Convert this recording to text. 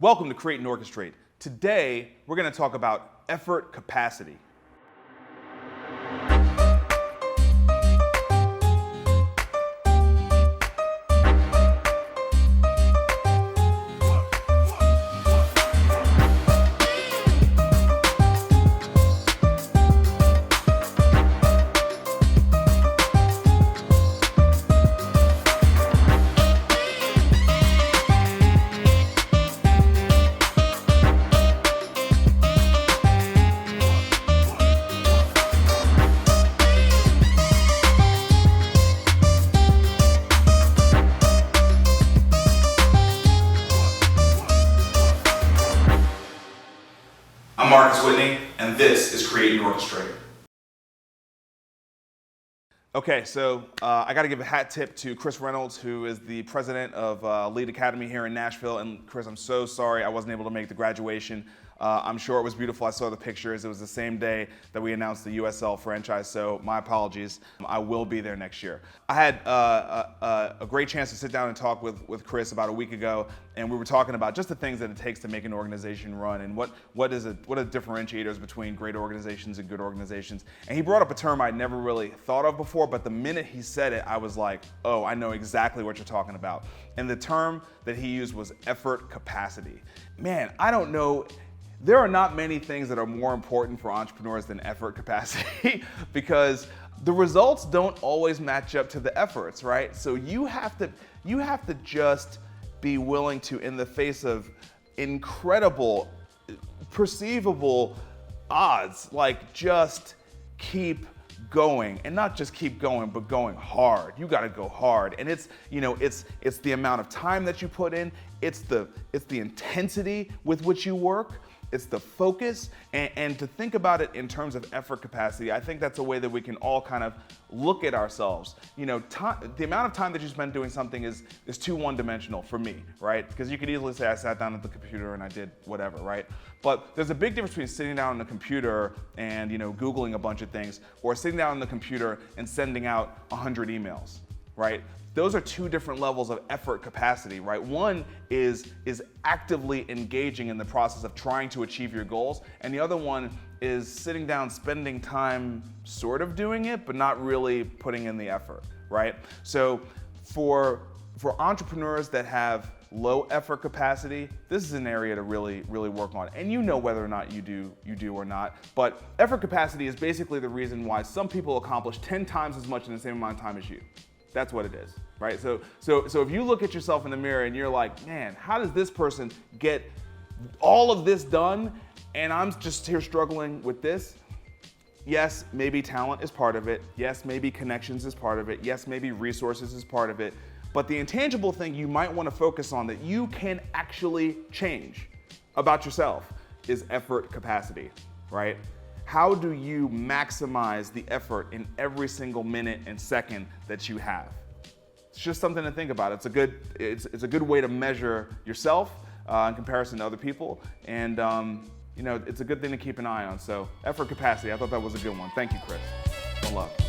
Welcome to Create and Orchestrate. Today, we're going to talk about effort capacity. I'm Marcus Whitney, and this is Create and Orchestrate. Okay, so I got to give a hat tip to Chris Reynolds, who is the president of Lead Academy here in Nashville. And Chris, I'm so sorry I wasn't able to make the graduation. I'm sure it was beautiful. I saw the pictures. It was the same day that we announced the USL franchise, so my apologies. I will be there next year. I had a great chance to sit down and talk with Chris about a week ago, and we were talking about just the things that it takes to make an organization run and what are the differentiators between great organizations and good organizations. And he brought up a term I'd never really thought of before, but the minute he said it, I was like, oh, I know exactly what you're talking about. And the term that he used was effort capacity. Man, I don't know. There are not many things that are more important for entrepreneurs than effort capacity because the results don't always match up to the efforts, right? So you have to just be willing to, in the face of incredible, perceivable odds, like just keep going, and not just keep going, but going hard. You got to go hard, and it's the amount of time that you put in, it's the intensity with which you work. It's the focus, and to think about it in terms of effort capacity, I think that's a way that we can all kind of look at ourselves. You know, the amount of time that you spend doing something is too one-dimensional for me, right? Because you could easily say I sat down at the computer and I did whatever, right? But there's a big difference between sitting down on the computer and Googling a bunch of things, or sitting down on the computer and sending out 100 emails, right? Those are two different levels of effort capacity, right? One is actively engaging in the process of trying to achieve your goals, and the other one is sitting down, spending time sort of doing it, but not really putting in the effort, right? So for entrepreneurs that have low effort capacity, this is an area to really work on. And you know whether or not you do or not, but effort capacity is basically the reason why some people accomplish 10 times as much in the same amount of time as you. That's what it is, right? So if you look at yourself in the mirror and you're like, man, how does this person get all of this done and I'm just here struggling with this? Yes, maybe talent is part of it. Yes, maybe connections is part of it. Yes, maybe resources is part of it. But the intangible thing you might want to focus on that you can actually change about yourself is effort capacity, right? How do you maximize the effort in every single minute and second that you have? It's just something to think about. It's a good way to measure yourself in comparison to other people, and it's a good thing to keep an eye on. So effort capacity, I thought that was a good one. Thank you, Chris. One love.